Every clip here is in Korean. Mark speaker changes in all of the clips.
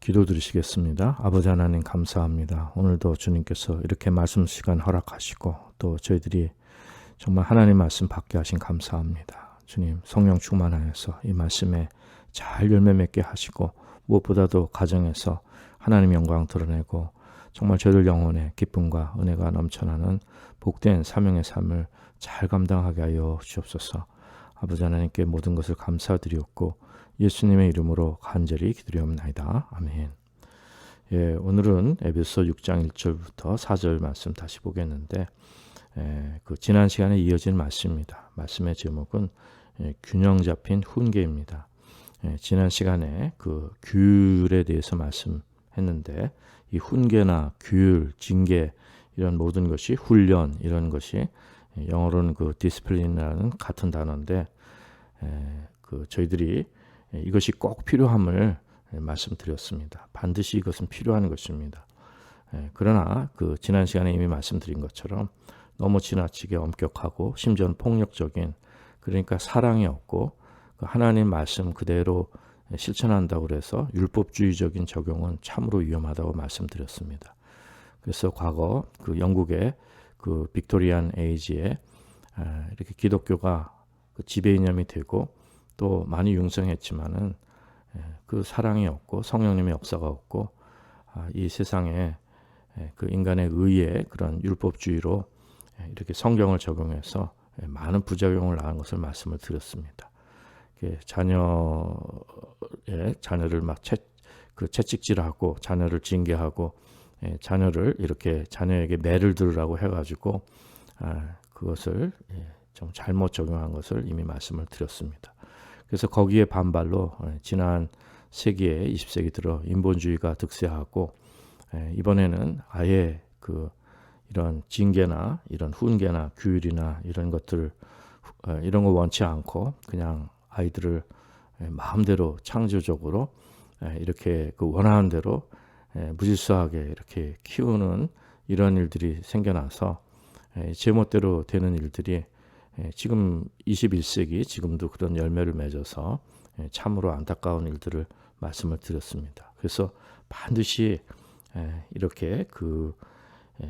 Speaker 1: 기도 드리시겠습니다. 아버지 하나님 감사합니다. 오늘도 주님께서 이렇게 말씀 시간 허락하시고 또 저희들이 정말 하나님 말씀 받게 하신 감사합니다. 주님 성령 충만하여서 이 말씀에 잘 열매 맺게 하시고 무엇보다도 가정에서 하나님 영광 드러내고 정말 저희들 영혼에 기쁨과 은혜가 넘쳐나는 복된 사명의 삶을 잘 감당하게 하여 주옵소서. 아버지 하나님께 모든 것을 감사드리옵고 예수님의 이름으로 간절히 기도리옵나이다. 아멘. 예, 오늘은 에베소 6장 1절부터 4절 말씀 다시 보겠는데 그 지난 시간에 이어진 말씀입니다. 말씀의 제목은 균형 잡힌 훈계입니다. 지난 시간에 그 규율에 대해서 말씀했는데 이 훈계나 규율, 징계 이런 모든 것이 훈련 이런 것이 영어로는 그 디스플린이라는 같은 단어인데 그 저희들이 이것이 꼭 필요함을 말씀드렸습니다. 반드시 이것은 필요한 것입니다. 그러나 그 지난 시간에 이미 말씀드린 것처럼 너무 지나치게 엄격하고 심지어는 폭력적인 그러니까 사랑이 없고 하나님 말씀 그대로 실천한다고 해서 율법주의적인 적용은 참으로 위험하다고 말씀드렸습니다. 그래서 과거 그 영국의 그 빅토리안 에이지에 이렇게 기독교가 그 지배이념이 되고 또 많이 융성했지만은 그 사랑이 없고 성령님의 역사가 없고 이 세상에 그 인간의 의에 그런 율법주의로 이렇게 성경을 적용해서 많은 부작용을 낳은 것을 말씀을 드렸습니다. 자녀를 막 채찍질하고 자녀를 징계하고 자녀를 이렇게 자녀에게 매를 들으라고 해가지고 그것을 좀 잘못 적용한 것을 이미 말씀을 드렸습니다. 그래서 거기에 반발로 지난 세기에 20세기 들어 인본주의가 득세하고 이번에는 아예 그 이런 징계나 이런 훈계나 규율이나 이런 것들 이런 거 원치 않고 그냥 아이들을 마음대로 창조적으로 이렇게 그 원하는 대로 무질서하게 이렇게 키우는 이런 일들이 생겨나서 제멋대로 되는 일들이 지금 21세기 지금도 그런 열매를 맺어서 참으로 안타까운 일들을 말씀을 드렸습니다. 그래서 반드시 이렇게 그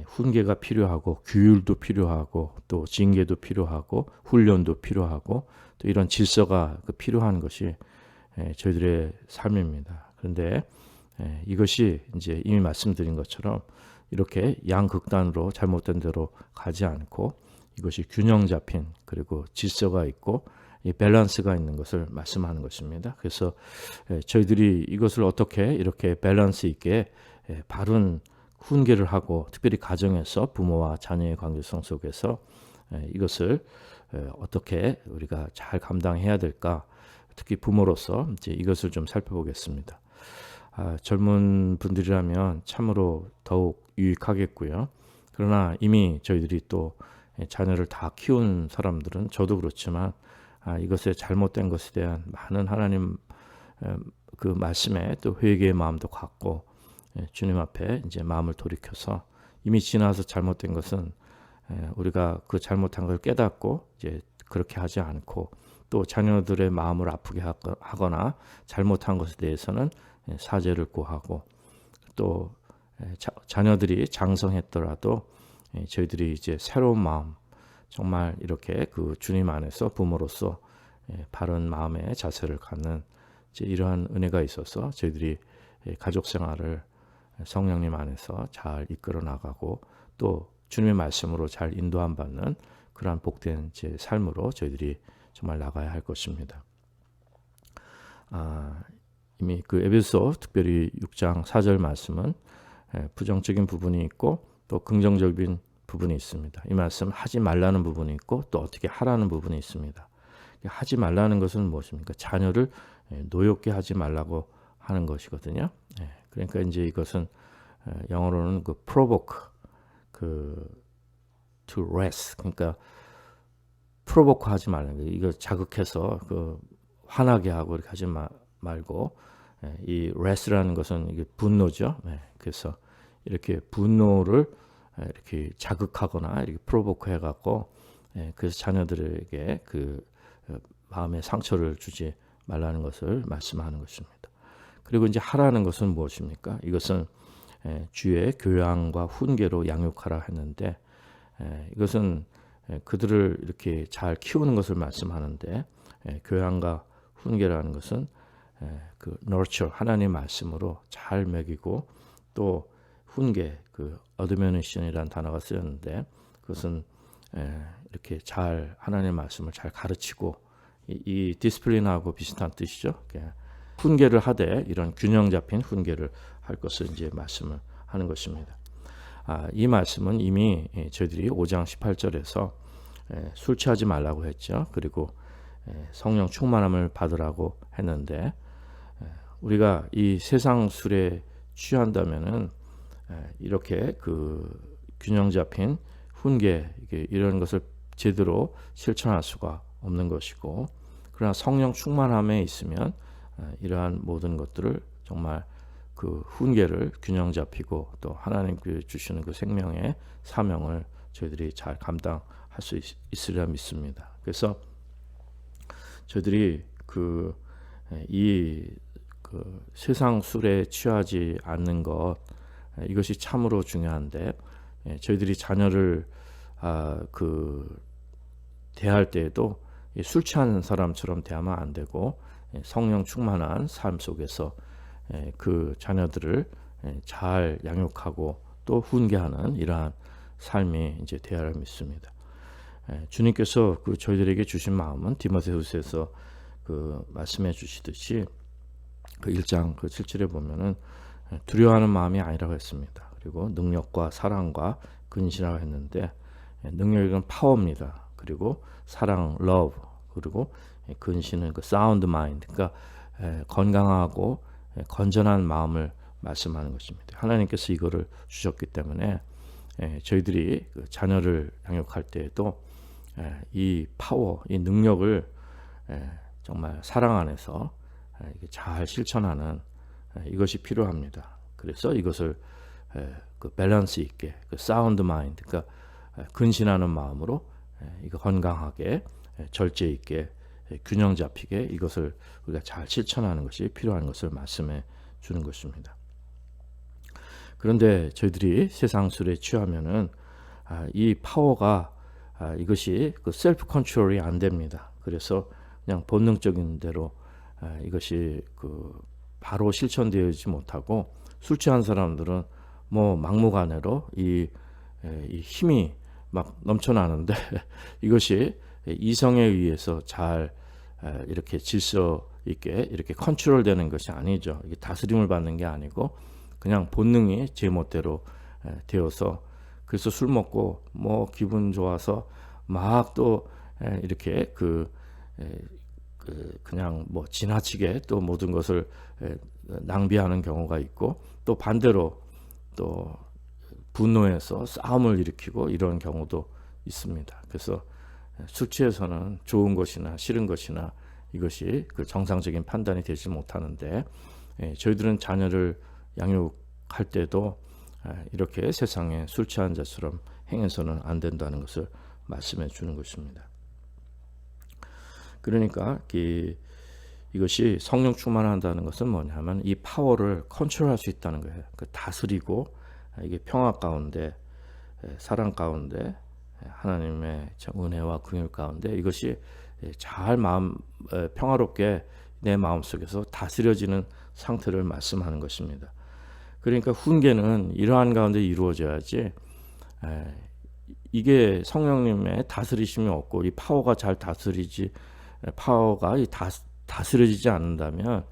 Speaker 1: 훈계가 필요하고 규율도 필요하고 또 징계도 필요하고 훈련도 필요하고 또 이런 질서가 필요한 것이 저희들의 삶입니다. 그런데 이것이 이제 이미 말씀드린 것처럼 이렇게 양극단으로 잘못된 대로 가지 않고 이것이 균형 잡힌 그리고 질서가 있고 이 밸런스가 있는 것을 말씀하는 것입니다. 그래서 저희들이 이것을 어떻게 이렇게 밸런스 있게 바른 훈계를 하고 특별히 가정에서 부모와 자녀의 관계성 속에서 이것을 어떻게 우리가 잘 감당해야 될까 특히 부모로서 이제 이것을 좀 살펴보겠습니다. 젊은 분들이라면 참으로 더욱 유익하겠고요. 그러나 이미 저희들이 또 자녀를 다 키운 사람들은 저도 그렇지만 이것의 잘못된 것에 대한 많은 하나님 그 말씀에 또 회개의 마음도 갖고 주님 앞에 이제 마음을 돌이켜서 이미 지나서 잘못된 것은 우리가 그 잘못한 걸 깨닫고 이제 그렇게 하지 않고 또 자녀들의 마음을 아프게 하거나 잘못한 것에 대해서는 사죄를 구하고 또 자녀들이 장성했더라도 저희들이 이제 새로운 마음 정말 이렇게 그 주님 안에서 부모로서 바른 마음의 자세를 갖는 이제 이러한 은혜가 있어서 저희들이 가족 생활을 성령님 안에서 잘 이끌어 나가고 또 주님의 말씀으로 잘 인도함 받는 그러한 복된 제 삶으로 저희들이 정말 나가야 할 것입니다. 이미 그 에베소 특별히 6장 4절 말씀은 부정적인 부분이 있고 또 긍정적인 부분이 있습니다. 이 말씀 하지 말라는 부분이 있고 또 어떻게 하라는 부분이 있습니다. 하지 말라는 것은 무엇입니까? 자녀를 노엽게 하지 말라고 하는 것이거든요. 그러니까 이제 이것은 영어로는 그 provoke, 그 to rest, 그러니까 provoke 하지 말라는 거예요. 이거 자극해서 그 화나게 하고 이렇게 하지 말고 이 rest라는 것은 이게 분노죠. 그래서 이렇게 분노를 이렇게 자극하거나 이렇게 프로보크 해갖고 그래서 자녀들에게 그 마음의 상처를 주지 말라는 것을 말씀하는 것입니다. 그리고 이제 하라는 것은 무엇입니까? 이것은 주의 교양과 훈계로 양육하라 했는데 이것은 그들을 이렇게 잘 키우는 것을 말씀하는데 교양과 훈계라는 것은 그 nurture 하나님의 말씀으로 잘 먹이고 또 훈계 그 admonition이라는 단어가 쓰였는데 그것은 이렇게 잘 하나님의 말씀을 잘 가르치고 이 디스플린하고 비슷한 뜻이죠. 훈계를 하되 이런 균형 잡힌 훈계를 할 것을 이제 말씀을 하는 것입니다. 이 말씀은 이미 저희들이 5장 18절에서 술 취하지 말라고 했죠. 그리고 성령 충만함을 받으라고 했는데 우리가 이 세상 술에 취한다면은 이렇게 그 균형 잡힌 훈계 이런 것을 제대로 실천할 수가 없는 것이고 그러나 성령 충만함에 있으면 이러한 모든 것들을 정말 그 훈계를 균형 잡히고 또 하나님께 주시는 그 생명의 사명을 저희들이 잘 감당할 수 있으리라 믿습니다. 그래서 저희들이 그 세상 술에 취하지 않는 것 이것이 참으로 중요한데 저희들이 자녀를 대할 때에도 술 취한 사람처럼 대하면 안 되고 성령 충만한 삶 속에서 그 자녀들을 잘 양육하고 또 훈계하는 이러한 삶이 이제 되어야 믿습니다. 주님께서 그 저희들에게 주신 마음은 디모데후서에서 그 말씀해 주시듯이 그 1장 그 7절에 보면은 두려워하는 마음이 아니라고 했습니다. 그리고 능력과 사랑과 근신이라고 했는데 능력은 파워입니다. 그리고 사랑, love, 그리고 근신은 그 sound mind, 그러니까 건강하고 건전한 마음을 말씀하는 것입니다. 하나님께서 이거를 주셨기 때문에 저희들이 그 자녀를 양육할 때에도 이 파워, 이 능력을 정말 사랑 안에서 잘 실천하는 이것이 필요합니다. 그래서 이것을 그 밸런스 있게, 그 사운드 마인드, 그러니까 근신하는 마음으로 이거 건강하게, 절제 있게, 균형 잡히게 이것을 우리가 잘 실천하는 것이 필요한 것을 말씀해 주는 것입니다. 그런데 저희들이 세상 술에 취하면은 이 파워가 이것이 그 셀프 컨트롤이 안 됩니다. 그래서 그냥 본능적인 대로 이것이 그 바로 실천되지 못하고 술 취한 사람들은 뭐 막무가내로 이 힘이 막 넘쳐나는데 이것이 이성에 의해서 잘 이렇게 질서 있게 이렇게 컨트롤되는 것이 아니죠. 이게 다스림을 받는 게 아니고 그냥 본능이 제 멋대로 되어서 그래서 술 먹고 뭐 기분 좋아서 막 또 이렇게 그냥 뭐 지나치게 또 모든 것을 낭비하는 경우가 있고 또 반대로 또 분노해서 싸움을 일으키고 이런 경우도 있습니다. 그래서 술 취해서는 좋은 것이나 싫은 것이나 이것이 그 정상적인 판단이 되지 못하는데 저희들은 자녀를 양육할 때도 이렇게 세상에 술 취한 자처럼 행해서는 안 된다는 것을 말씀해 주는 것입니다. 그러니까 이것이 성령 충만한다는 것은 뭐냐면 이 파워를 컨트롤할 수 있다는 거예요. 다스리고 이게 평화 가운데 사랑 가운데 하나님의 은혜와 긍휼 가운데 이것이 잘 평화롭게 내 마음속에서 다스려지는 상태를 말씀하는 것입니다. 그러니까 훈계는 이러한 가운데 이루어져야지 이게 성령님의 다스리심이 없고 이 파워가 잘 파워가 다스려지지 않는다면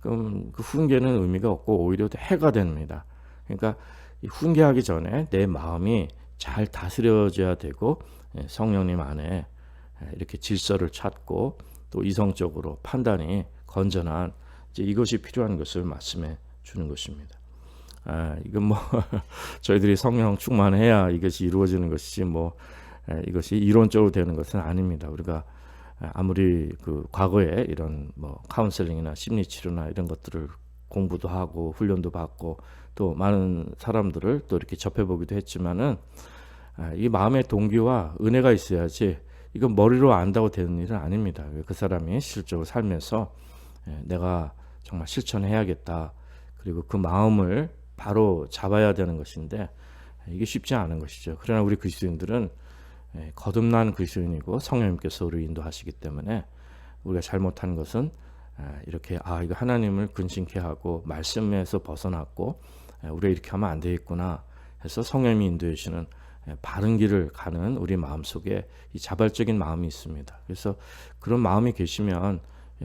Speaker 1: 그럼 그 훈계는 의미가 없고 오히려 해가 됩니다. 그러니까 이 훈계하기 전에 내 마음이 잘 다스려져야 되고 성령님 안에 이렇게 질서를 찾고 또 이성적으로 판단이 건전한 이것이 필요한 것을 말씀해 주는 것입니다. 이건 뭐 저희들이 성령 충만해야 이것이 이루어지는 것이지 뭐 이것이 이론적으로 되는 것은 아닙니다. 우리가 아무리 그 과거에 이런 뭐 카운셀링이나 심리 치료나 이런 것들을 공부도 하고 훈련도 받고 또 많은 사람들을 또 이렇게 접해보기도 했지만은 이 마음의 동기와 은혜가 있어야지 이건 머리로 안다고 되는 일은 아닙니다. 그 사람이 실제로 살면서 내가 정말 실천해야겠다. 그리고 그 마음을 바로 잡아야 되는 것인데 이게 쉽지 않은 것이죠. 그러나 우리 그리스도인들은 거듭난 그리스도인이고 성령님께서 우리를 인도하시기 때문에 우리가 잘못한 것은 이렇게 이거 하나님을 근심케 하고 말씀에서 벗어났고 우리가 이렇게 하면 안 되겠구나 해서 성령님이 인도해 주시는 바른 길을 가는 우리 마음속에 이 자발적인 마음이 있습니다. 그래서 그런 마음이 계시면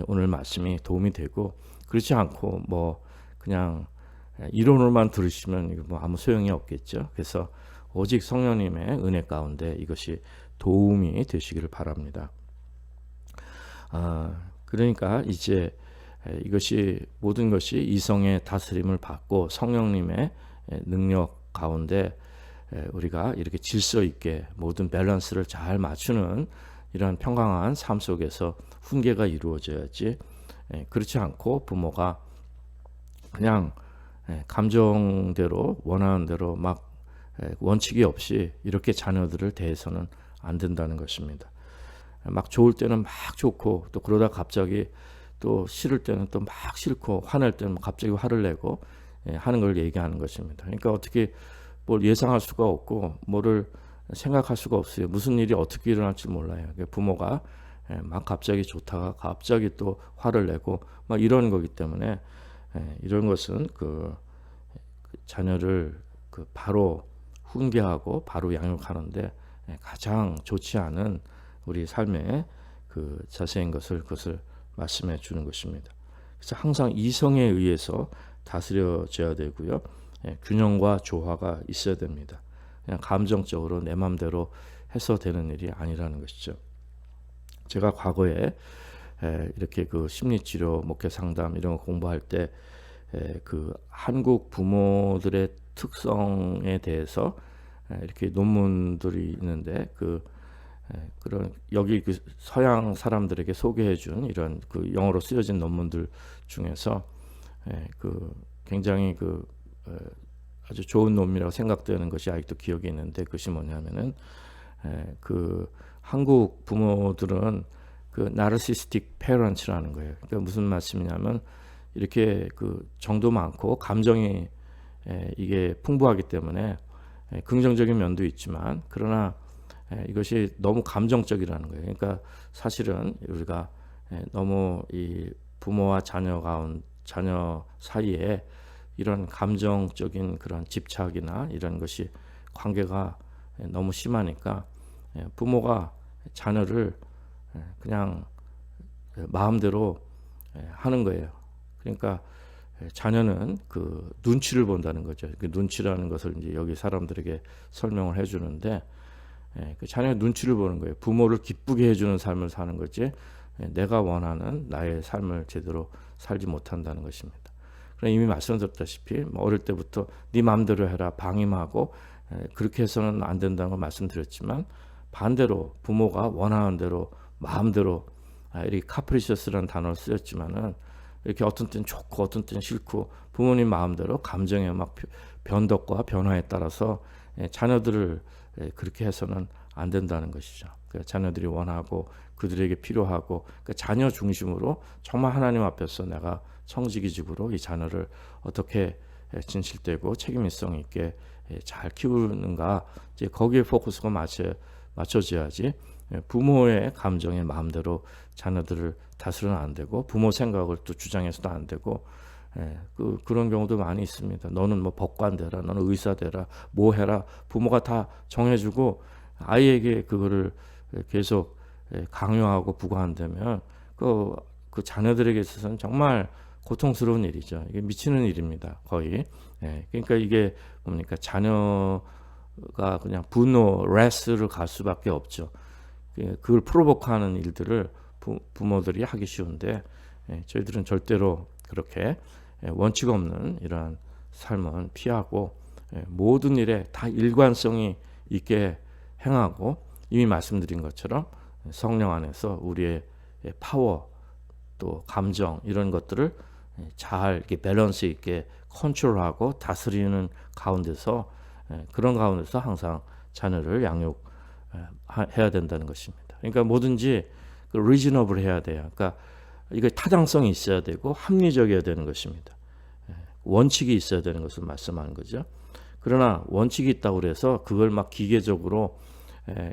Speaker 1: 오늘 말씀이 도움이 되고, 그렇지 않고 뭐 그냥 이론으로만 들으시면 이거 뭐 아무 소용이 없겠죠. 그래서 오직 성령님의 은혜 가운데 이것이 도움이 되시기를 바랍니다. 그러니까 이제 이것이 모든 것이 이성의 다스림을 받고 성령님의 능력 가운데 우리가 이렇게 질서 있게 모든 밸런스를 잘 맞추는 이러한 평강한 삶 속에서 훈계가 이루어져야지, 그렇지 않고 부모가 그냥 감정대로 원하는 대로 막 원칙이 없이 이렇게 자녀들을 대해서는 안 된다는 것입니다. 막 좋을 때는 막 좋고 또 그러다 갑자기 또 싫을 때는 또 막 싫고 화낼 때는 갑자기 화를 내고 하는 걸 얘기하는 것입니다. 그러니까 어떻게 뭘 예상할 수가 없고 뭐를 생각할 수가 없어요. 무슨 일이 어떻게 일어날지 몰라요. 부모가 막 갑자기 좋다가 갑자기 또 화를 내고 막 이런 거기 때문에 이런 것은 그 자녀를 바로 훈계하고 바로 양육하는데 가장 좋지 않은 우리 삶의 그 자세인 그것을 말씀해 주는 것입니다. 그래서 항상 이성에 의해서 다스려져야 되고요. 균형과 조화가 있어야 됩니다. 그냥 감정적으로 내 마음대로 해서 되는 일이 아니라는 것이죠. 제가 과거에 이렇게 그 심리치료, 목회 상담 이런 거 공부할 때 그 한국 부모들의 특성에 대해서 이렇게 논문들이 있는데 그런 여기 그 서양 사람들에게 소개해준 이런 그 영어로 쓰여진 논문들 중에서 그 굉장히 아주 좋은 논문이라고 생각되는 것이 아직도 기억이 있는데, 그것이 뭐냐면은 그 한국 부모들은 그 나르시스틱 페런츠라는 거예요. 그러니까 무슨 말씀이냐면 이렇게 그 정도 많고 감정이 이게 풍부하기 때문에 긍정적인 면도 있지만 그러나 이것이 너무 감정적이라는 거예요. 그러니까 사실은 우리가 너무 이 부모와 자녀 사이에 이런 감정적인 그런 집착이나 이런 것이 관계가 너무 심하니까 부모가 자녀를 그냥 마음대로 하는 거예요. 그러니까 자녀는 그 눈치를 본다는 거죠. 그 눈치라는 것을 이제 여기 사람들에게 설명을 해주는데, 그 자녀의 눈치를 보는 거예요. 부모를 기쁘게 해주는 삶을 사는 거지 내가 원하는 나의 삶을 제대로 살지 못한다는 것입니다. 그럼 이미 말씀드렸다시피 어릴 때부터 네 마음대로 해라 방임하고 그렇게 해서는 안 된다는 걸 말씀드렸지만, 반대로 부모가 원하는 대로 마음대로 이렇게 카프리셔스라는 단어를 쓰였지만은 이렇게 어떤 때는 좋고 어떤 때는 싫고 부모님 마음대로 감정의 막 변덕과 변화에 따라서 자녀들을 그렇게 해서는 안 된다는 것이죠. 자녀들이 원하고 그들에게 필요하고 자녀 중심으로 정말 하나님 앞에서 내가 청지기직으로 이 자녀를 어떻게 진실되고 책임성 있게 잘 키우는가, 이제 거기에 포커스가 맞춰져야지 부모의 감정에 마음대로 자녀들을 다스려는 안 되고 부모 생각을 또 주장해서도 안 되고 그런 경우도 많이 있습니다. 너는 뭐 법관 되라, 너는 의사 되라, 뭐 해라, 부모가 다 정해주고 아이에게 그거를 계속 강요하고 부과한다면 그 자녀들에게 있어서는 정말 고통스러운 일이죠. 이게 미치는 일입니다, 거의. 그러니까 이게 뭡니까, 자녀가 그냥 분노, 레스를 갈 수밖에 없죠. 그걸 프로보크하는 일들을 부모들이 하기 쉬운데 저희들은 절대로 그렇게 원칙 없는 이러한 삶은 피하고 모든 일에 다 일관성이 있게 행하고, 이미 말씀드린 것처럼 성령 안에서 우리의 파워 또 감정 이런 것들을 잘 이렇게 밸런스 있게 컨트롤하고 다스리는 가운데서, 그런 가운데서 항상 자녀를 양육해야 된다는 것입니다. 그러니까 뭐든지 리즈너블 해야 돼요. 그러니까 이거 타당성이 있어야 되고 합리적이어야 되는 것입니다. 원칙이 있어야 되는 것을 말씀하는 거죠. 그러나 원칙이 있다고 해서 그걸 막 기계적으로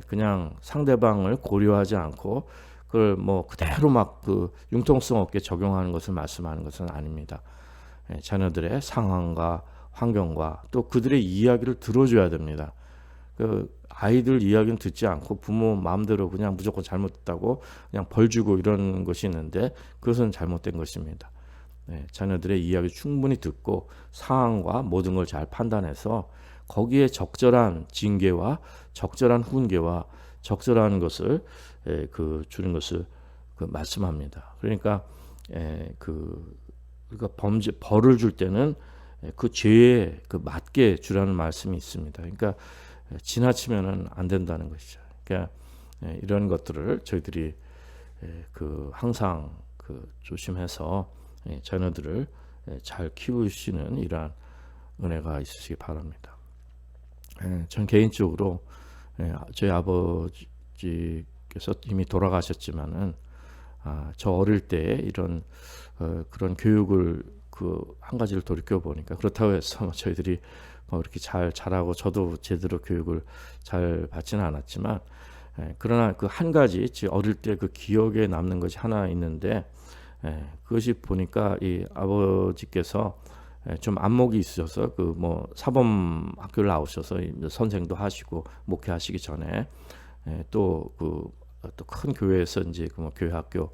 Speaker 1: 그냥 상대방을 고려하지 않고 그걸 뭐 그대로 막 그 융통성 없게 적용하는 것을 말씀하는 것은 아닙니다. 자녀들의 상황과 환경과 또 그들의 이야기를 들어줘야 됩니다. 그 아이들 이야기는 듣지 않고 부모 마음대로 그냥 무조건 잘못됐다고 그냥 벌 주고 이런 것이 있는데 그것은 잘못된 것입니다. 자녀들의 이야기 충분히 듣고 상황과 모든 걸 잘 판단해서 거기에 적절한 징계와 적절한 훈계와 적절한 것을 주는 것을 말씀합니다. 그러니까 그러니까 벌을 줄 때는 그 죄에 맞게 주라는 말씀이 있습니다. 그러니까 지나치면은 안 된다는 것이죠. 그러니까 이런 것들을 저희들이 항상 조심해서 자녀들을 잘 키우시는 이러한 은혜가 있으시기 바랍니다. 전 개인적으로 저희 아버지께서 이미 돌아가셨지만은 저 어릴 때 이런 그런 교육을 한 가지를 돌이켜 보니까 그렇다고 해서 저희들이 뭐 이렇게 잘 자라고 저도 제대로 교육을 잘 받지는 않았지만 그러나 그 한 가지 어릴 때 그 기억에 남는 것이 하나 있는데 그것이 보니까 이 아버지께서 좀 안목이 있으셔서 그 뭐 사범 학교를 나오셔서 선생도 하시고 목회하시기 전에 또 큰 교회에서 이제 그 뭐 교회 학교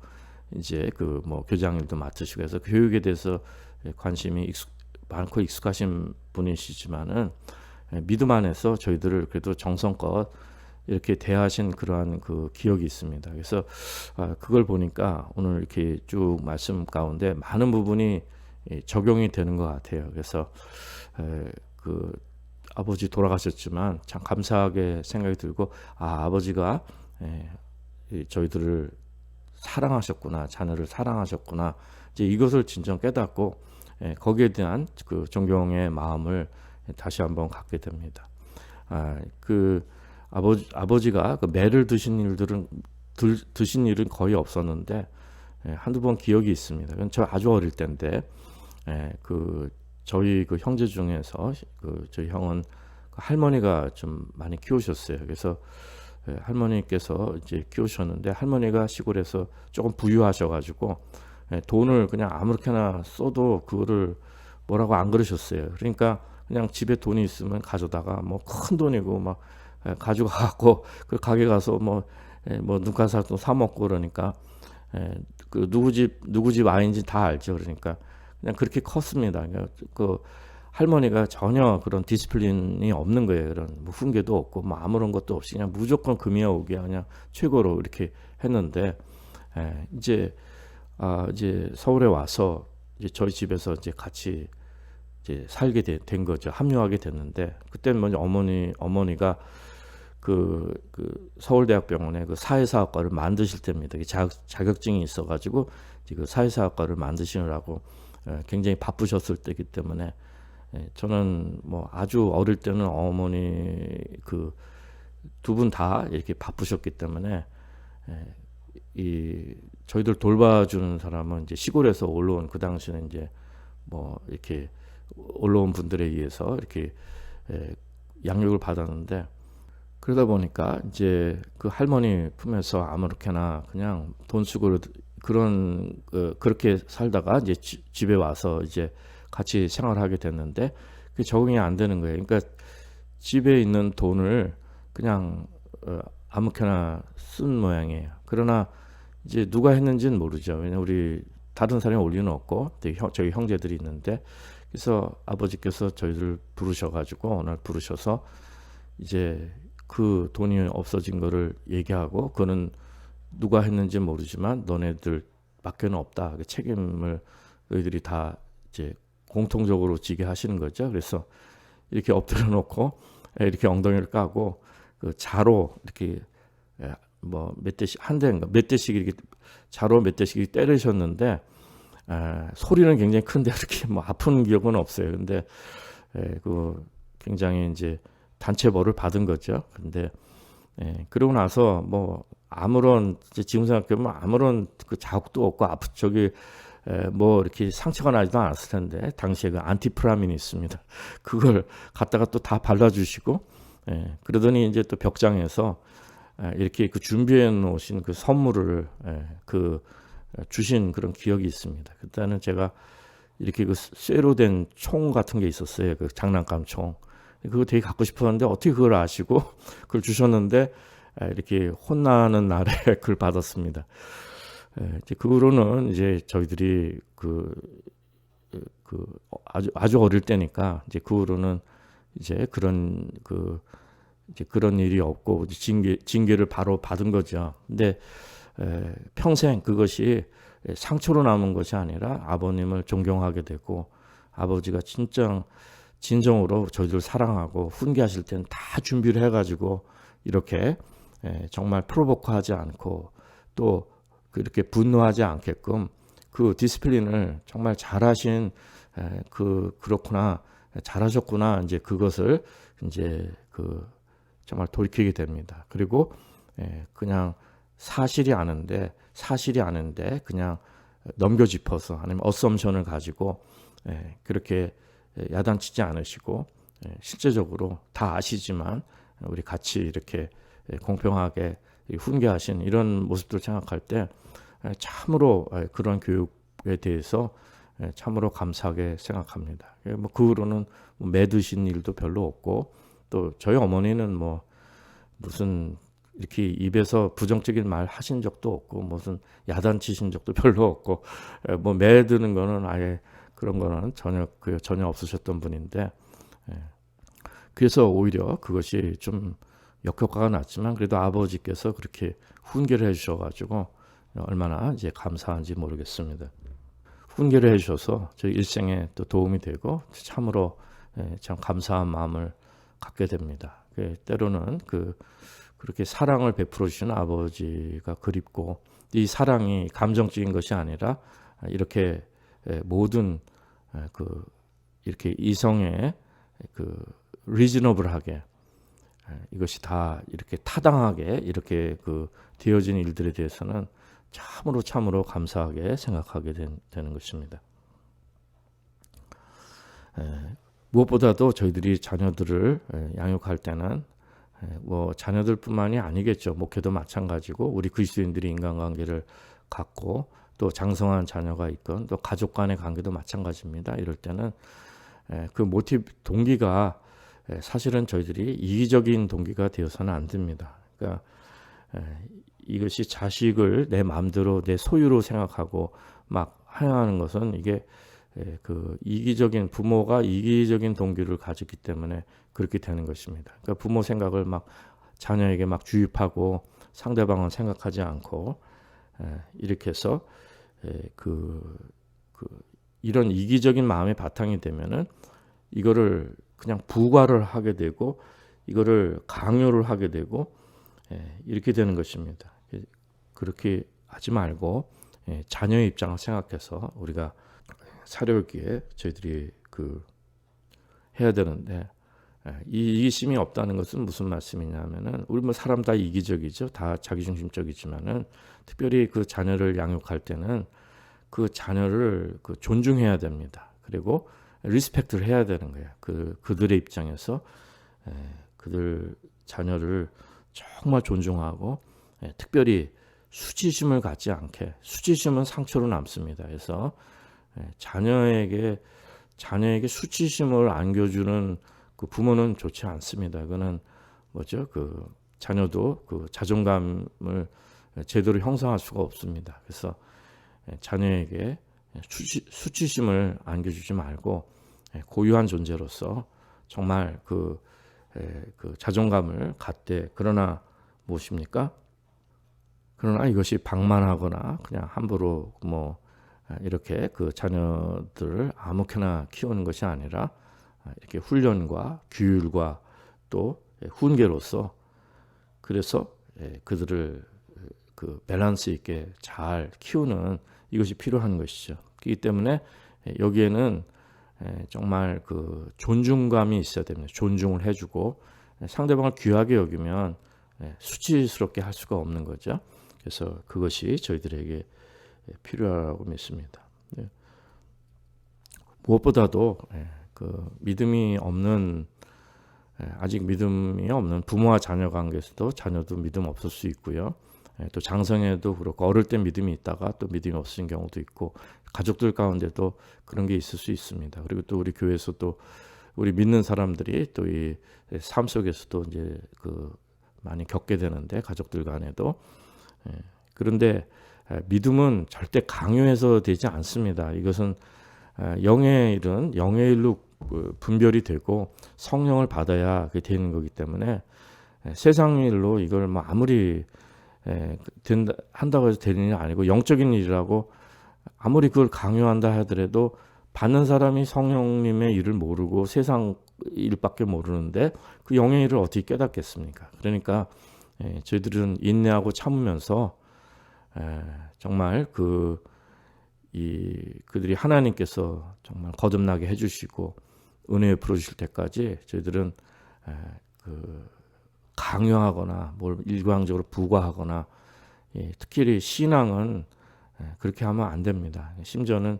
Speaker 1: 이제 그 뭐 교장일도 맡으시고 해서 교육에 대해서 관심이 많고 익숙하신 분이시지만은 믿음 안에서 저희들을 그래도 정성껏 이렇게 대하신 그러한 그 기억이 있습니다. 그래서 그걸 보니까 오늘 이렇게 쭉 말씀 가운데 많은 부분이 적용이 되는 것 같아요. 그래서 그 아버지 돌아가셨지만 참 감사하게 생각이 들고 아버지가 저희들을 사랑하셨구나, 자녀를 사랑하셨구나, 이제 이것을 진정 깨닫고 거기에 대한 그 존경의 마음을 다시 한번 갖게 됩니다. 그 아버지가 그 매를 드신 일은 거의 없었는데 한두 번 기억이 있습니다. 그건 저 아주 어릴 때인데 저희 그 형제 중에서 저희 형은 할머니가 좀 많이 키우셨어요. 그래서 할머니께서 이제 키우셨는데 할머니가 시골에서 조금 부유하셔가지고 돈을 그냥 아무렇게나 써도 그거를 뭐라고 안 그러셨어요. 그러니까 그냥 집에 돈이 있으면 가져다가 뭐 큰 돈이고 막 가지고 가고 그 가게 가서 뭐 눈가살도 사 먹고 그러니까 그 누구 집 아이인지 다 알죠. 그러니까 그냥 그렇게 컸습니다. 그 할머니가 전혀 그런 디시플린이 없는 거예요. 그런 뭐 훈계도 없고 뭐 아무런 것도 없이 그냥 무조건 금이야 오게 그냥 최고로 이렇게 했는데 이제 서울에 와서 이제 저희 집에서 이제 같이 이제 살게 된 거죠. 합류하게 됐는데 그때는 먼저 어머니가 그 서울대학병원에 그 사회사학과를 만드실 때입니다. 자격증이 있어가지고 그 사회사학과를 만드시느라고 굉장히 바쁘셨을 때이기 때문에 저는 뭐 아주 어릴 때는 어머니 그 두 분 다 이렇게 바쁘셨기 때문에 저희들 돌봐주는 사람은 이제 시골에서 올라온 그 당시는 이제 뭐 이렇게 올라온 분들에 의해서 이렇게 양육을 받았는데 그러다 보니까 이제 그 할머니 품에서 아무렇게나 그냥 돈 쓰고 그렇게 살다가 이제 집에 와서 이제 같이 생활하게 됐는데 그게 적응이 안 되는 거예요. 그러니까 집에 있는 돈을 그냥 아무렇게나 쓴 모양이에요. 그러나 이제 누가 했는지는 모르죠. 왜냐면 우리 다른 사람이 올 리는 없고 저희 형제들이 있는데 그래서 아버지께서 저희들 부르셔가지고 어느 날 부르셔서 이제 그 돈이 없어진 거를 얘기하고 그거는 누가 했는지 모르지만 너네들 밖에는 없다. 그 책임을 너희들이 다 이제 공통적으로 지게 하시는 거죠. 그래서 이렇게 엎드려 놓고 이렇게 엉덩이를 까고 그 자로 이렇게 뭐 몇 대씩 한 대인가 몇 대씩 이렇게 자로 몇 대씩 때리셨는데 소리는 굉장히 큰데 이렇게 뭐 아픈 기억은 없어요. 근데 그 굉장히 이제 단체벌을 받은 거죠. 근데 그러고 나서 뭐 아무런 지금 생각해보면 아무런 그 자국도 없고 저기 뭐 이렇게 상처가 나지도 않았을 텐데 당시에 그 안티프라민이 있습니다. 그걸 갖다가 또 다 발라주시고 그러더니 이제 또 벽장에서 이렇게 그 준비해 놓으신 그 선물을 그 주신 그런 기억이 있습니다. 그때는 제가 이렇게 그 쇠로 된 총 같은 게 있었어요. 그 장난감 총. 그거 되게 갖고 싶었는데 어떻게 그걸 아시고 그걸 주셨는데 이렇게 혼나는 날에 그걸 받았습니다. 이제 그 후로는 이제 저희들이 아주 어릴 때니까 이제 그 후로는 이제 이제 그런 일이 없고 징계를 바로 받은 거죠. 근데 평생 그것이 상처로 남은 것이 아니라 아버님을 존경하게 되고 아버지가 진정으로 저희들 사랑하고 훈계하실 때는 다 준비를 해가지고 이렇게 정말 프로보크하지 않고 또 그렇게 분노하지 않게끔 그 디스플린을 정말 잘하신 그렇구나 잘하셨구나 이제 그것을 이제 정말 돌이키게 됩니다. 그리고 그냥 사실이 아는데 그냥 넘겨짚어서 아니면 어썸션을 가지고 그렇게 야단치지 않으시고 실제적으로 다 아시지만 우리 같이 이렇게 공평하게 훈계하신 이런 모습들을 생각할 때 참으로 그런 교육에 대해서 참으로 감사하게 생각합니다. 뭐 그 후로는 매드신 일도 별로 없고 또 저희 어머니는 뭐 무슨 이렇게 입에서 부정적인 말 하신 적도 없고 무슨 야단치신 적도 별로 없고 뭐 매드는 거는 아예 그런 거는 전혀 없으셨던 분인데 그래서 오히려 그것이 좀 역효과가 났지만 그래도 아버지께서 그렇게 훈계를 해주셔가지고 얼마나 이제 감사한지 모르겠습니다. 훈계를 해주셔서 저희 일생에 또 도움이 되고 참으로 참 감사한 마음을 갖게 됩니다. 때로는 그렇게 사랑을 베풀어 주시는 아버지가 그립고 이 사랑이 감정적인 것이 아니라 이렇게 모든 이렇게 이성의 리즈너블하게 이것이 다 이렇게 타당하게 이렇게 되어진 일들에 대해서는 참으로 감사하게 생각하게 되는 것입니다. 무엇보다도 저희들이 자녀들을 양육할 때는 뭐 자녀들뿐만이 아니겠죠. 목회도 마찬가지고 우리 그리스도인들이 인간관계를 갖고 또 장성한 자녀가 있건 또 가족 간의 관계도 마찬가지입니다. 이럴 때는 그 동기가 사실은 저희들이 이기적인 동기가 되어서는 안 됩니다. 그러니까 이것이 자식을 내 마음대로 내 소유로 생각하고 막 하야하는 것은 이게 부모가 이기적인 동기를 가졌기 때문에 그렇게 되는 것입니다. 그러니까 부모 생각을 막 자녀에게 막 주입하고 상대방은 생각하지 않고 이렇게 해서 이런 이기적인 마음의 바탕이 되면은 이거를 그냥 부과를 하게 되고 이거를 강요를 하게 되고 이렇게 되는 것입니다. 그렇게 하지 말고 자녀의 입장을 생각해서 우리가 사려기에 저희들이 해야 되는데 이 이기심이 없다는 것은 무슨 말씀이냐면은 우리 뭐 사람 다 이기적이죠. 다 자기중심적이지만은 특별히 그 자녀를 양육할 때는 그 자녀를 존중해야 됩니다. 그리고 리스펙트를 해야 되는 거예요. 그들의 입장에서 그들 자녀를 정말 존중하고 특별히 수치심을 갖지 않게 수치심은 상처로 남습니다. 그래서 자녀에게 수치심을 안겨주는 그 부모는 좋지 않습니다. 그거는 뭐죠? 자녀도 자존감을 제대로 형성할 수가 없습니다. 그래서 자녀에게 수치심을 안겨주지 말고 고유한 존재로서 정말 그 자존감을 갖되 그러나 무엇입니까? 그러나 이것이 방만하거나 그냥 함부로 뭐 이렇게 자녀들을 아무렇게나 키우는 것이 아니라 이렇게 훈련과 규율과 또 훈계로서 그래서 그들을 밸런스 있게 잘 키우는 이것이 필요한 것이죠. 그렇기 때문에 여기에는 정말 존중감이 있어야 됩니다. 존중을 해주고 상대방을 귀하게 여기면 수치스럽게 할 수가 없는 거죠. 그래서 그것이 저희들에게 필요하다고 믿습니다. 무엇보다도 그 믿음이 없는 아직 믿음이 없는 부모와 자녀 관계에서도 자녀도 믿음 없을 수 있고요. 또 장성에도 그렇고 어릴 때 믿음이 있다가 또 믿음이 없으신 경우도 있고 가족들 가운데도 그런 게 있을 수 있습니다. 그리고 또 우리 교회에서도 우리 믿는 사람들이 또 이 삶 속에서도 이제 그 많이 겪게 되는데 가족들 간에도 그런데 믿음은 절대 강요해서 되지 않습니다. 이것은 영의 일은 영의 일로 분별이 되고 성령을 받아야 그게 되는 거기 때문에 세상 일로 이걸 뭐 아무리 한다고 해서 되는 일이 아니고 영적인 일이라고 아무리 그걸 강요한다 하더라도 받는 사람이 성령님의 일을 모르고 세상 일밖에 모르는데 그 영의 일을 어떻게 깨닫겠습니까? 그러니까 저희들은 인내하고 참으면서 정말 그들이 하나님께서 정말 거듭나게 해주시고 은혜에 풀어주실 때까지 저희들은 강요하거나 뭘 일광적으로 부과하거나 특히 신앙은 그렇게 하면 안 됩니다. 심지어는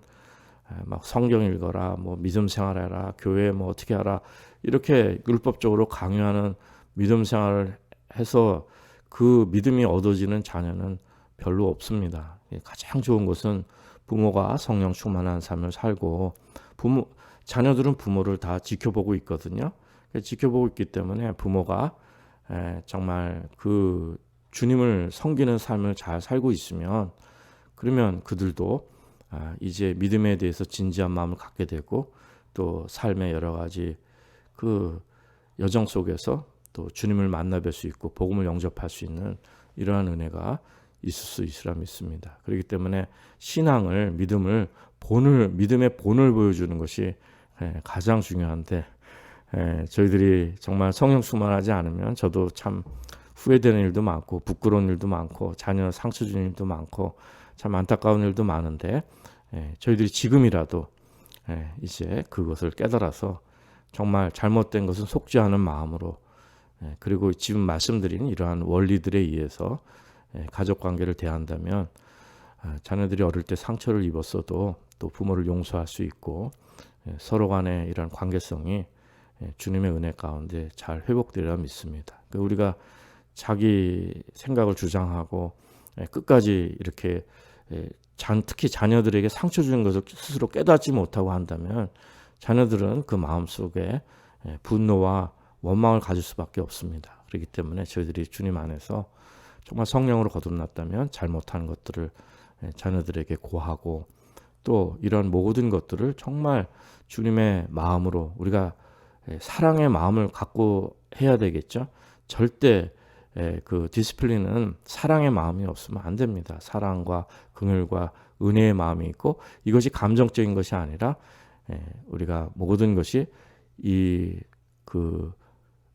Speaker 1: 막 성경 읽어라, 뭐 믿음 생활해라, 교회 뭐 어떻게 하라 이렇게 율법적으로 강요하는 믿음 생활을 해서 그 믿음이 얻어지는 자녀는 별로 없습니다. 가장 좋은 것은 부모가 성령 충만한 삶을 살고 자녀들은 부모를 다 지켜보고 있거든요. 지켜보고 있기 때문에 부모가 정말 그 주님을 섬기는 삶을 잘 살고 있으면 그러면 그들도 이제 믿음에 대해서 진지한 마음을 갖게 되고 또 삶의 여러 가지 그 여정 속에서 또 주님을 만나 뵐 수 있고 복음을 영접할 수 있는 이러한 은혜가 있을 수 있으라 믿습니다. 그렇기 때문에 신앙을 믿음의 본을 보여주는 것이 가장 중요한데 저희들이 정말 성령 충만하지 않으면 저도 참 후회되는 일도 많고 부끄러운 일도 많고 자녀 상처 주는 일도 많고 참 안타까운 일도 많은데 저희들이 지금이라도 이제 그것을 깨달아서 정말 잘못된 것은 속지 않은 마음으로 그리고 지금 말씀드린 이러한 원리들에 의해서 가족 관계를 대한다면 자녀들이 어릴 때 상처를 입었어도 또 부모를 용서할 수 있고 서로 간의 이러한 관계성이 주님의 은혜 가운데 잘 회복되리라 믿습니다. 우리가 자기 생각을 주장하고 끝까지 이렇게 특히 자녀들에게 상처 주는 것을 스스로 깨닫지 못하고 한다면 자녀들은 그 마음속에 분노와 원망을 가질 수밖에 없습니다. 그렇기 때문에 저희들이 주님 안에서 정말 성령으로 거듭났다면 잘못한 것들을 자녀들에게 고하고 또 이런 모든 것들을 정말 주님의 마음으로 우리가 사랑의 마음을 갖고 해야 되겠죠. 절대 그 디스플린은 사랑의 마음이 없으면 안 됩니다. 사랑과 긍휼과 은혜의 마음이 있고 이것이 감정적인 것이 아니라 우리가 모든 것이 그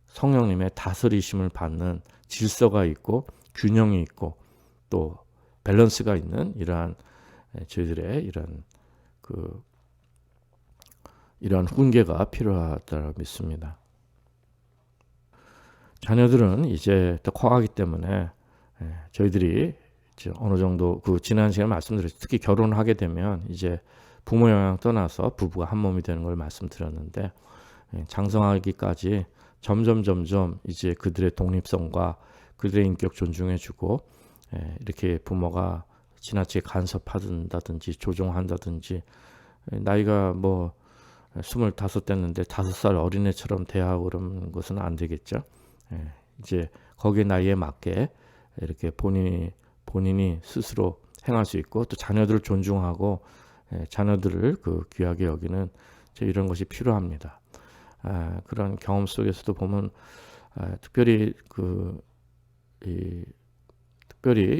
Speaker 1: 성령님의 다스리심을 받는 질서가 있고 균형이 있고 또 밸런스가 있는 이러한 저희들의 이러한 훈계가 필요하다고 믿습니다. 자녀들은 이제 또 커가기 때문에 저희들이 이제 어느 정도 지난 시간에 말씀드렸죠. 특히 결혼을 하게 되면 이제 부모 영향 떠나서 부부가 한 몸이 되는 걸 말씀드렸는데 장성하기까지 점점 이제 그들의 독립성과 그들의 인격 존중해주고 이렇게 부모가 지나치게 간섭한다든지 조종한다든지 나이가 뭐 25 됐는데 5살 어린애처럼 대하고 그런 것은 안 되겠죠. 이제 거기에 나이에 맞게 이렇게 본인이 스스로 행할 수 있고 또 자녀들을 존중하고 자녀들을 귀하게 여기는 이런 것이 필요합니다. 그런 경험 속에서도 보면 특별히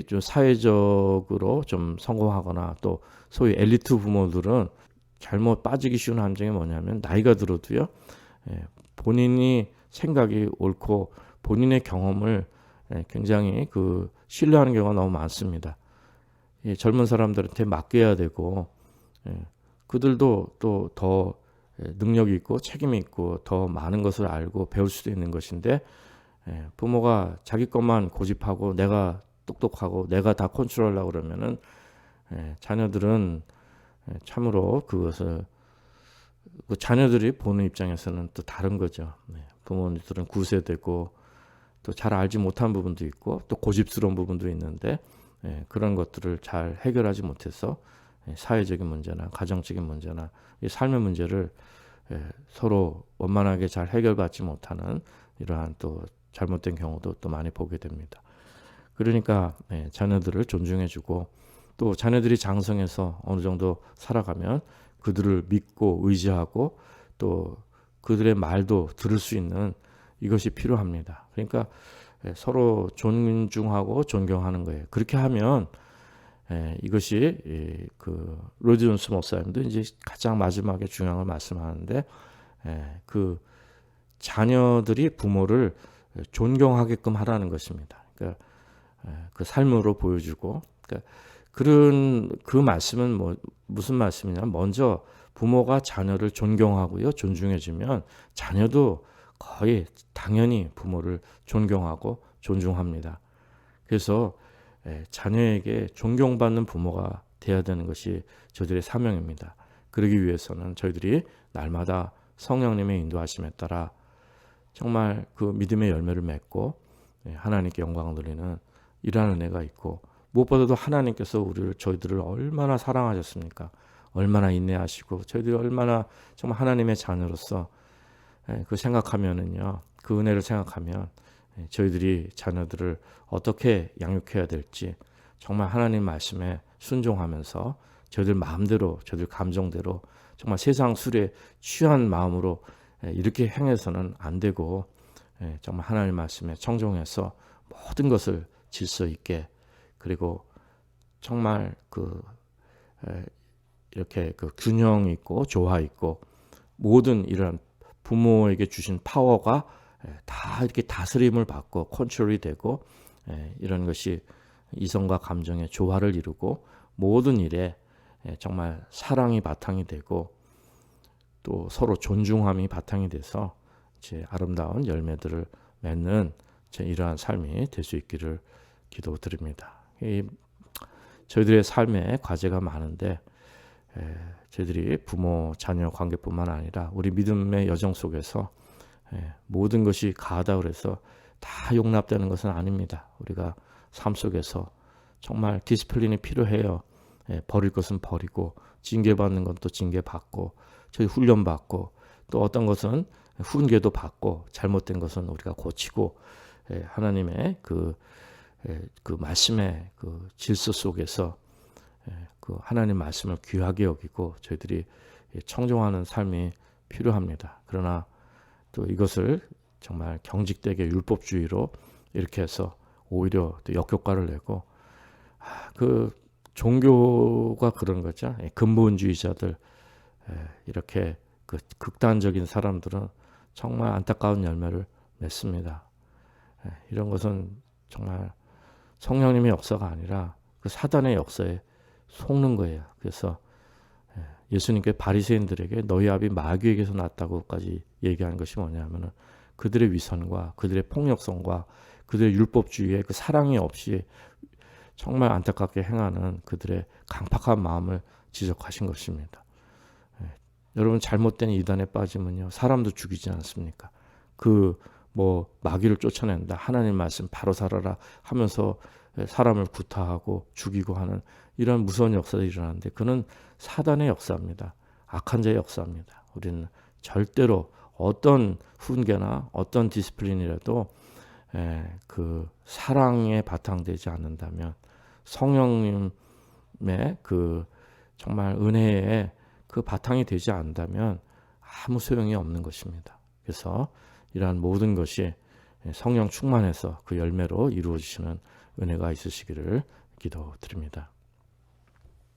Speaker 1: 좀 사회적으로 좀 성공하거나 또 소위 엘리트 부모들은 잘못 빠지기 쉬운 함정이 뭐냐면 나이가 들어도요 본인이 생각이 옳고 본인의 경험을 굉장히 신뢰하는 경우가 너무 많습니다. 젊은 사람들한테 맡겨야 되고 그들도 또 더 능력이 있고 책임이 있고 더 많은 것을 알고 배울 수도 있는 것인데 부모가 자기 것만 고집하고 내가 똑똑하고 내가 다 컨트롤하려고 그러면은 자녀들은 참으로 그것을 그 자녀들이 보는 입장에서는 또 다른 거죠. 부모들은 구세되고 또 잘 알지 못한 부분도 있고 또 고집스러운 부분도 있는데 그런 것들을 잘 해결하지 못해서 사회적인 문제나 가정적인 문제나 이 삶의 문제를 서로 원만하게 잘 해결받지 못하는 이러한 또 잘못된 경우도 또 많이 보게 됩니다. 그러니까 자녀들을 존중해주고 또 자녀들이 장성해서 어느 정도 살아가면 그들을 믿고 의지하고 또 그들의 말도 들을 수 있는 이것이 필요합니다. 그러니까 서로 존중하고 존경하는 거예요. 그렇게 하면 이것이 그 로이드 존스 목사님도 이제 가장 마지막에 중요한 걸 말씀하는데 그 자녀들이 부모를 존경하게끔 하라는 것입니다. 그러니까 그 삶으로 보여주고 그러니까 그런 그 말씀은 뭐 무슨 말씀이냐? 먼저 부모가 자녀를 존경하고요, 존중해주면 자녀도 거의 당연히 부모를 존경하고 존중합니다. 그래서 자녀에게 존경받는 부모가 되어야 되는 것이 저희들의 사명입니다. 그러기 위해서는 저희들이 날마다 성령님의 인도하심에 따라 정말 그 믿음의 열매를 맺고 하나님께 영광을 돌리는 이러한 은혜가 있고 무엇보다도 하나님께서 저희들을 얼마나 사랑하셨습니까? 얼마나 인내하시고 저희들이 얼마나 정말 하나님의 자녀로서 그 생각하면은요, 그 은혜를 생각하면 저희들이 자녀들을 어떻게 양육해야 될지 정말 하나님 말씀에 순종하면서 저희들 마음대로, 저희들 감정대로 정말 세상 술에 취한 마음으로 이렇게 행해서는 안 되고 정말 하나님 말씀에 청종해서 모든 것을 질서 있게 그리고 정말 이렇게 그 균형 있고 조화 있고 모든 이런 부모에게 주신 파워가 다 이렇게 다스림을 받고 컨트롤이 되고 이런 것이 이성과 감정의 조화를 이루고 모든 일에 정말 사랑이 바탕이 되고 또 서로 존중함이 바탕이 돼서 제 아름다운 열매들을 맺는 제 이러한 삶이 될 수 있기를 기도드립니다. 저희들의 삶에 과제가 많은데 저희들이 부모, 자녀 관계뿐만 아니라 우리 믿음의 여정 속에서 모든 것이 가하다 그래서 다 용납되는 것은 아닙니다. 우리가 삶 속에서 정말 디스플린이 필요해요. 버릴 것은 버리고 징계받는 건 또 징계받고 저희 훈련받고 또 어떤 것은 훈계도 받고 잘못된 것은 우리가 고치고 하나님의 그 말씀의 그 질서 속에서 그 하나님 말씀을 귀하게 여기고 저희들이 청종하는 삶이 필요합니다. 그러나 또 이것을 정말 경직되게 율법주의로 이렇게 해서 오히려 또 역효과를 내고 그 종교가 그런 거죠. 근본주의자들 이렇게 그 극단적인 사람들은 정말 안타까운 열매를 맺습니다. 이런 것은 정말 성령님의 역사가 아니라 그 사단의 역사에 속는 거예요. 그래서 예수님께 바리새인들에게 너희 아비 마귀에게서 났다고까지 얘기하는 것이 뭐냐면은 그들의 위선과 그들의 폭력성과 그들의 율법주의에 그 사랑이 없이 정말 안타깝게 행하는 그들의 강팍한 마음을 지적하신 것입니다. 여러분 잘못된 이단에 빠지면요 사람도 죽이지 않습니까? 뭐 마귀를 쫓아낸다 하나님 말씀 바로 살아라 하면서 사람을 구타하고 죽이고 하는 이런 무서운 역사들이 일어나는데 그는 사단의 역사입니다. 악한 자의 역사입니다. 우리는 절대로 어떤 훈계나 어떤 디스플린이라도 그 사랑에 바탕되지 않는다면 성령님의 그 정말 은혜에 그 바탕이 되지 않는다면 아무 소용이 없는 것입니다. 그래서 이러한 모든 것이 성령 충만해서 그 열매로 이루어지시는 은혜가 있으시기를 기도드립니다.